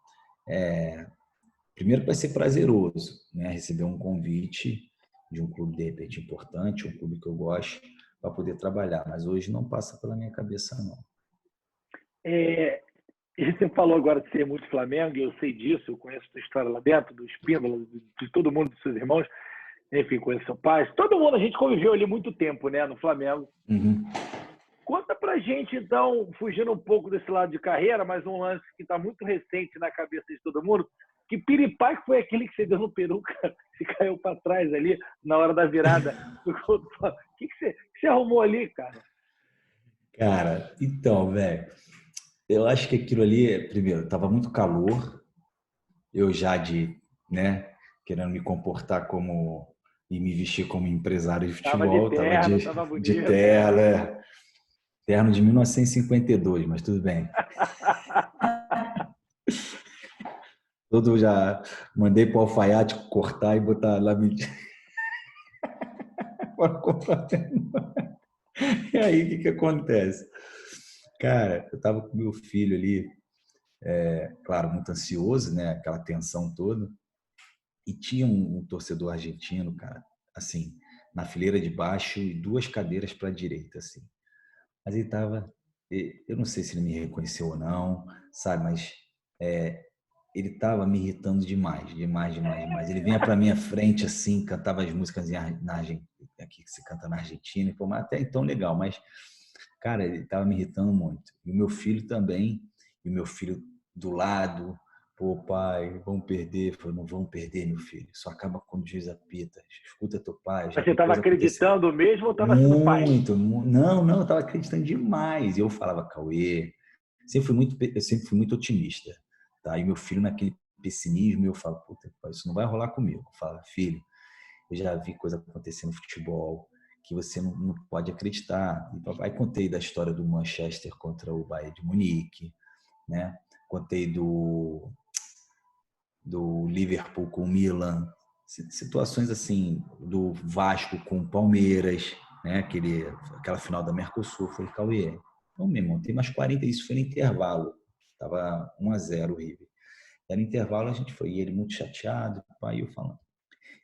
Primeiro, vai ser prazeroso, né? Receber um convite de um clube, de repente, importante, um clube que eu gosto, para poder trabalhar. Mas hoje não passa pela minha cabeça, não. É, e você falou agora de ser muito Flamengo, e eu sei disso, eu conheço a tua história lá dentro, do Espíndola, de todo mundo, dos seus irmãos, enfim, conheço seu pai, todo mundo, a gente conviveu ali muito tempo, né, no Flamengo. Uhum. Conta pra gente, então, fugindo um pouco desse lado de carreira, mas um lance que está muito recente na cabeça de todo mundo, que piripaque foi aquele que você deu no peru, cara, que caiu para trás ali na hora da virada do gol do Flamengo. O que você arrumou ali, cara? Cara, então, velho, eu acho que aquilo ali, primeiro, tava muito calor, eu já né, querendo me comportar como e me vestir como empresário de Tava de futebol, tava terno, tava de bonito, terno, é. terno de 1952, mas tudo bem. Todo já mandei para o alfaiate cortar e botar lá para comprar. E aí, o que que acontece? Cara, eu tava com meu filho ali, claro, muito ansioso, né? Aquela tensão toda. E tinha um torcedor argentino, cara, assim, na fileira de baixo e duas cadeiras para a direita, assim. Mas ele tava, eu não sei se ele me reconheceu ou não, sabe? Mas ele tava me irritando demais, demais, demais, demais. Ele vinha para minha frente, assim, cantava as músicas na Argentina, aqui que se canta na Argentina, e pô, mas até então legal, mas cara, ele estava me irritando muito. E o meu filho também, e o meu filho do lado, pô, pai, vamos perder. Eu falei, não vamos perder, meu filho. Só acaba quando o juiz apita. Escuta teu pai, já Mas você vi estava coisa acontecer. acreditando mesmo ou estava sendo pai? Muito, não, eu estava acreditando demais. E eu falava, Cauê, eu sempre fui muito otimista, tá? E meu filho naquele pessimismo, eu falo, puta, isso não vai rolar comigo. Fala, filho, eu já vi coisa acontecer no futebol que você não pode acreditar. E papai, contei da história do Manchester contra o Bayern de Munique, né? Contei do Liverpool com o Milan, situações assim, do Vasco com o Palmeiras, né? Aquela final da Mercosul, foi Cauê. Então, meu irmão, tem mais 40, isso foi no intervalo. Tava 1-0 o River. E no intervalo a gente foi, e ele muito chateado, pai, eu falando.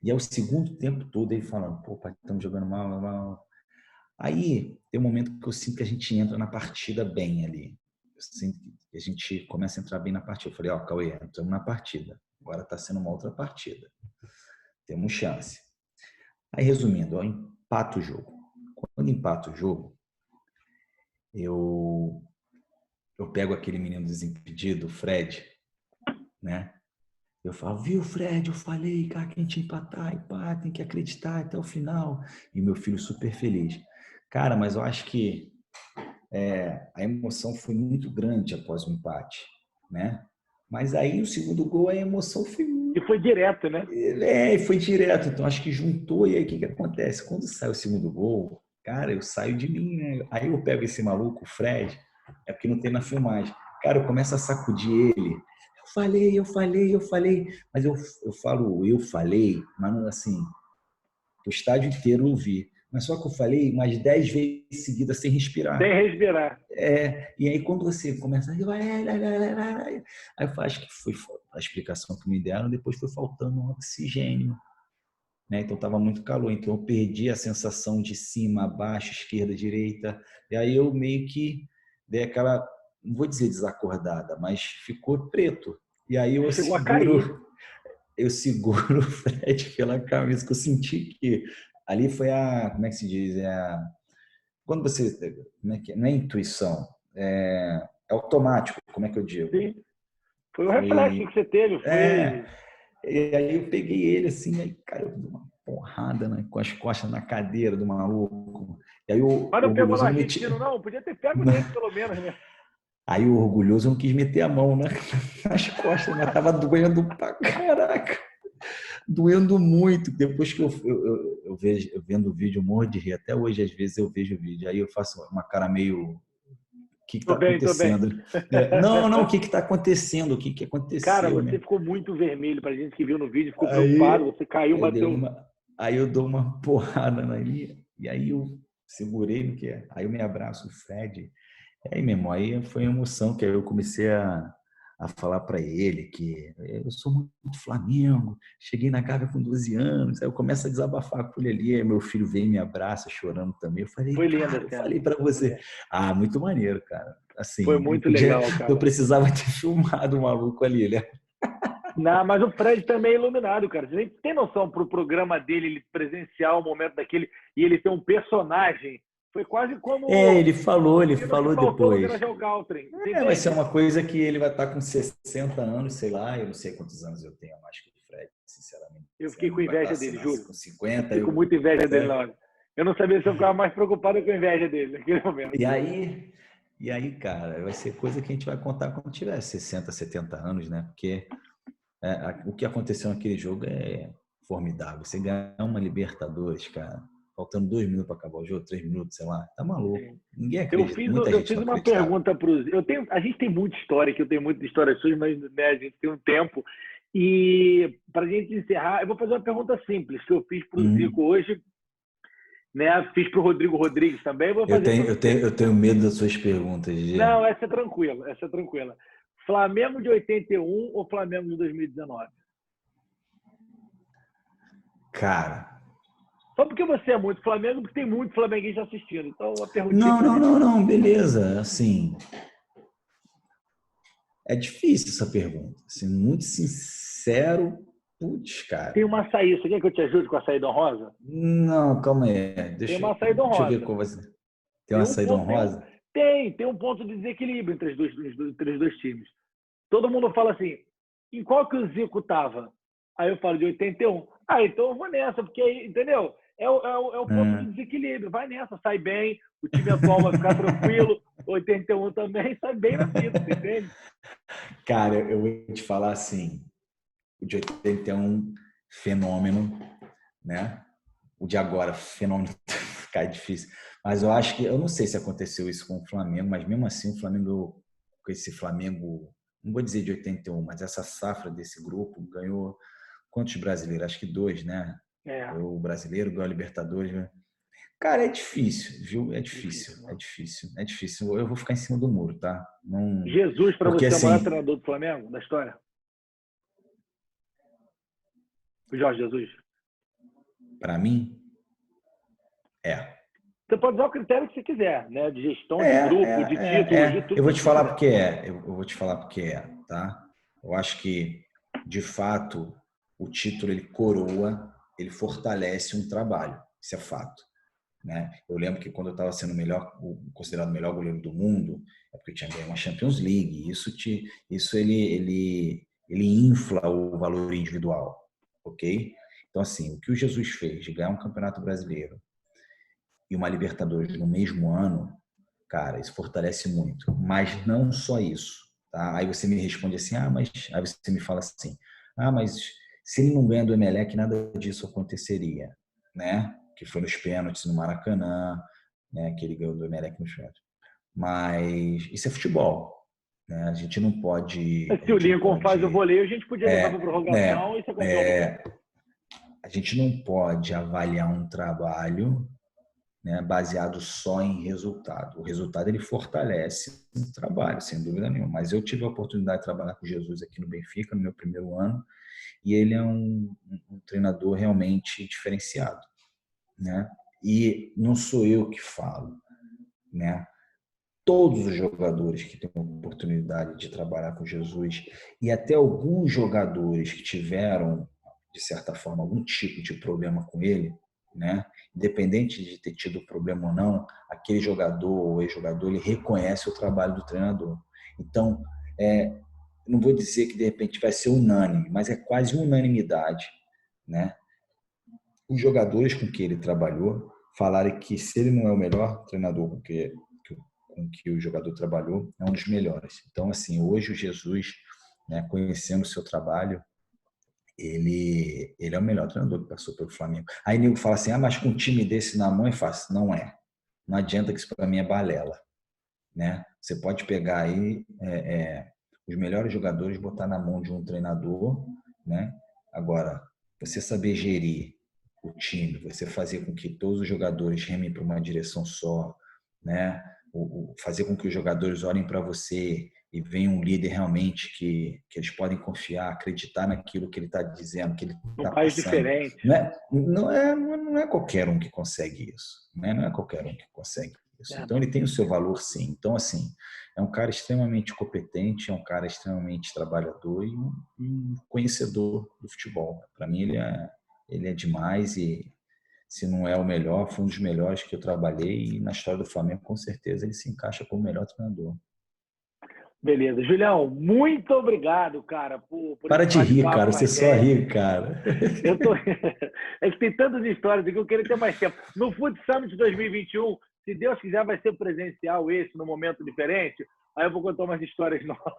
E é o segundo tempo todo ele falando, pô, pai, estamos jogando mal, mal. Aí tem um momento que eu sinto que a gente entra na partida bem ali. Eu sinto que a gente começa a entrar bem na partida. Eu falei, ó, Cauê, entramos na partida. Agora está sendo uma outra partida. Temos chance. Aí, resumindo, ó, empata o jogo. Quando empata o jogo, eu pego aquele menino desimpedido, o Fred, né? Eu falo, viu, Fred, eu falei, cara, que a gente empatar, e pá, tem que acreditar até o final. E meu filho super feliz. Cara, mas eu acho que a emoção foi muito grande após o empate, né? Mas aí o segundo gol, a emoção foi E foi direto, né? foi direto. Então acho que juntou e aí o que acontece? Quando sai o segundo gol, cara, eu saio de mim, né? Aí eu pego esse maluco, o Fred, é porque não tem na filmagem. Cara, eu começo a sacudir ele. Eu falei, mas eu falo, eu falei, mas não assim, o estádio inteiro ouvi. Mas só que eu falei mais 10 vezes seguidas sem respirar. Sem respirar. E aí quando você começa aí eu acho que foi a explicação que me deram, depois foi faltando um oxigênio, né? Então estava muito calor, então eu perdi a sensação de cima, baixo, esquerda, direita, e aí eu meio que dei aquela, não vou dizer desacordada, mas ficou preto. E aí Chegou a cair. eu seguro o Fred pela camisa, que eu senti que ali foi como é que se diz? Quando você, como é que é? Não é intuição, é automático, como é que eu digo? Sim. Foi o reflexo Foi, que você teve. é, e aí eu peguei ele assim, aí, cara, eu dei uma porrada, né, com as costas na cadeira do maluco. E aí o Mas não pegou no orgulhoso não meti, argentino, não? Podia ter pego nele, pelo menos, né? aí o orgulhoso não quis meter a mão, né, nas costas, mas tava doendo pra caraca. Doendo muito. Depois que eu vejo, eu vendo o vídeo, eu morro de rir. Até hoje, às vezes, eu vejo o vídeo. Aí eu faço uma cara meio. O que está Tô bem, tô bem. acontecendo? Não, o que está acontecendo? O que Cara, aconteceu, você né? ficou muito vermelho. Pra gente que viu no vídeo, ficou preocupado. Aí Você caiu, eu, dei bateu. uma, aí eu dou uma porrada ali. E aí eu segurei no que é. Aí eu me abraço o Fred. Aí, meu irmão, aí foi uma emoção que aí eu comecei a falar para ele que eu sou muito Flamengo, cheguei na Gávea com 12 anos, aí eu começo a desabafar com ele ali, aí meu filho vem e me abraça chorando também. Eu falei, Foi linda cara, a eu cena. falei para você. Ah, muito maneiro, cara. Foi Assim, muito legal, eu cara. precisava ter filmado o maluco ali, né? Não, mas o Fred também é iluminado, cara. Você tem noção pro programa dele, ele presenciar o momento daquele e ele ter um personagem. Foi quase como o Ele menino que falou faltou no depois. Grajaú Country. Você Vai ser entende? uma coisa que ele vai estar com 60 anos, sei lá, eu não sei quantos anos eu tenho mais que o Fred, sinceramente. Eu Esse fiquei ano com ele vai estar, inveja sei dele, lá, juro. com Eu 50, fiquei com muita inveja dele na hora. Eu não sabia se eu ficava mais preocupado com a inveja dele naquele momento. E aí, cara, vai ser coisa que a gente vai contar quando tiver 60, 70 anos, né? Porque o que aconteceu naquele jogo é formidável. Você ganhar uma Libertadores, cara, faltando 2 minutos para acabar o jogo, 3 minutos, sei lá, tá maluco. Sim. Ninguém acredita, muita Eu gente fiz não uma acreditava. pergunta para os. A gente tem muita história aqui, eu tenho muita história suas, mas né, a gente tem um tempo. E para a gente encerrar, eu vou fazer uma pergunta simples que eu fiz para o Zico Uhum. hoje, né? Fiz para o Rodrigo Rodrigues também, vou fazer para você. Eu tenho medo das suas perguntas, Gê. Não, essa é tranquila, essa é tranquila. Flamengo de 81 ou Flamengo de 2019? Cara, Só porque você é muito Flamengo, porque tem muito flamenguista assistindo. Então, a perguntinha para a gente. não, beleza. Assim, é difícil essa pergunta. Assim, muito sincero, putz, Tem cara. uma açaí. Você quer que eu te ajude com a saída honrosa? Não, calma aí. Tem uma saída Deixa eu ver honrosa. qual vai ser. Tem Tem uma um saída ponto, honrosa? tem um ponto de desequilíbrio entre os dois times. Todo mundo fala assim, em qual que o Zico estava? Aí eu falo de 81. Ah, então eu vou nessa, porque aí, entendeu? É o ponto de É. desequilíbrio. Vai nessa, sai bem, o time atual vai ficar tranquilo, 81 também, sai bem na vida, você entende? Cara, eu vou te falar assim, o de 81, fenômeno, né? O de agora, fenômeno, cai difícil. Mas eu acho que, eu não sei se aconteceu isso com o Flamengo, mas mesmo assim o Flamengo, com esse Flamengo, não vou dizer de 81, mas essa safra desse grupo ganhou quantos brasileiros? Acho que 2, né? Ganhou o brasileiro, ganhou a Libertadores, né? Cara, é difícil, viu? É difícil, é difícil, é difícil. Eu vou ficar em cima do muro, tá? Não... Jesus, para Porque você, é o maior assim, treinador do Flamengo, da história? O Jorge Jesus. para mim, é. Você pode usar o critério que você quiser, né? De gestão, de grupo, de títulos, de tudo Eu vou que te você falar quiser. porque é. Eu vou te falar porque é, tá? Eu acho que, de fato, o título ele coroa, ele fortalece um trabalho. Isso é fato, né? Eu lembro que quando eu estava sendo considerado o melhor goleiro do mundo, é porque eu tinha ganho uma Champions League. Isso ele infla o valor individual, ok? Então, assim, o que o Jesus fez de ganhar um Campeonato Brasileiro e uma Libertadores no mesmo ano, cara, isso fortalece muito. Mas não só isso, tá? Aí você me responde assim, aí você me fala assim, mas se ele não ganha do Emelec, nada disso aconteceria, né? Que foi nos pênaltis no Maracanã, né? Que ele ganhou do Emelec nos pênaltis. Mas isso é futebol, né? A gente não pode, Mas se o Lincoln faz o voleio, a gente podia levar para é, prorrogação e ser campeão do mundo. a gente não pode avaliar um trabalho, né, baseado só em resultado. O resultado ele fortalece o trabalho, sem dúvida nenhuma. Mas eu tive a oportunidade de trabalhar com Jesus aqui no Benfica no meu primeiro ano e ele é um treinador realmente diferenciado, né? E não sou eu que falo, né? Todos os jogadores que têm a oportunidade de trabalhar com Jesus e até alguns jogadores que tiveram, de certa forma, algum tipo de problema com ele, né? Independente de ter tido problema ou não, aquele jogador ou ex-jogador, ele reconhece o trabalho do treinador. Então, não vou dizer que de repente vai ser unânime, mas é quase unanimidade, né? Os jogadores com que ele trabalhou falaram que se ele não é o melhor treinador com que o jogador trabalhou, é um dos melhores. Então, assim, hoje o Jesus, né, conhecendo o seu trabalho, ele é o melhor treinador que passou pelo Flamengo. Aí nego fala assim, mas com um time desse na mão é fácil. Não é. Não adianta que isso para mim é balela, né? Você pode pegar aí os melhores jogadores, botar na mão de um treinador, né? Agora, você saber gerir o time, você fazer com que todos os jogadores remem para uma direção só, né? Fazer com que os jogadores olhem para você e venham um líder realmente que eles podem confiar, acreditar naquilo que ele está dizendo, que ele Num está país passando. diferente. Não é qualquer um que consegue isso, né? Não é qualquer um que consegue isso. Então ele tem o seu valor, sim. Então assim, é um cara extremamente competente, é um cara extremamente trabalhador e um conhecedor do futebol. Para mim ele é demais e se não é o melhor, foi um dos melhores que eu trabalhei e na história do Flamengo com certeza ele se encaixa como o melhor treinador. Beleza. Julião, muito obrigado, cara, por Para esse de rir, bate-papo cara. com a Você só gente. ri, cara. Eu tô... É que tem tantas histórias aqui que eu queria ter mais tempo. No Food Summit 2021, se Deus quiser, vai ser presencial esse, num momento diferente. Aí eu vou contar umas histórias novas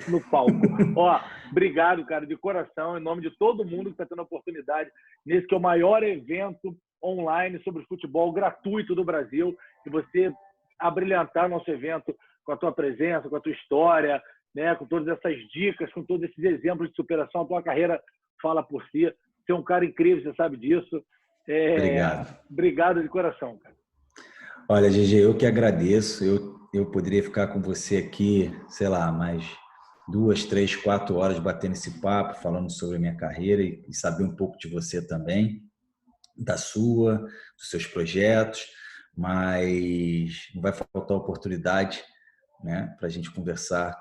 no palco. Ó, obrigado, cara, de coração, em nome de todo mundo que está tendo a oportunidade nesse que é o maior evento online sobre futebol gratuito do Brasil. E você abrilhantar nosso evento com a tua presença, com a tua história, né, com todas essas dicas, com todos esses exemplos de superação. A tua carreira fala por si. Você é um cara incrível, você sabe disso. Obrigado. Obrigado de coração, cara. Olha, GG, eu que agradeço. Eu poderia ficar com você aqui, sei lá, mais 2, 3, 4 horas batendo esse papo, falando sobre a minha carreira e saber um pouco de você também, da sua, dos seus projetos, mas não vai faltar oportunidade, né, para a gente conversar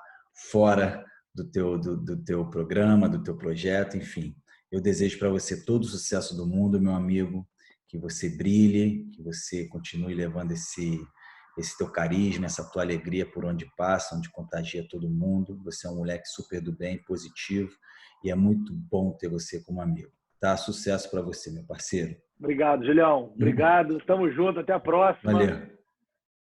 fora do teu programa, do teu projeto, enfim. Eu desejo para você todo o sucesso do mundo, meu amigo, que você brilhe, que você continue levando esse teu carisma, essa tua alegria por onde passa, onde contagia todo mundo. Você é um moleque super do bem, positivo, e é muito bom ter você como amigo. Tá? Sucesso para você, meu parceiro. Obrigado, Julião. Obrigado. Estamos juntos. Até a próxima. Valeu.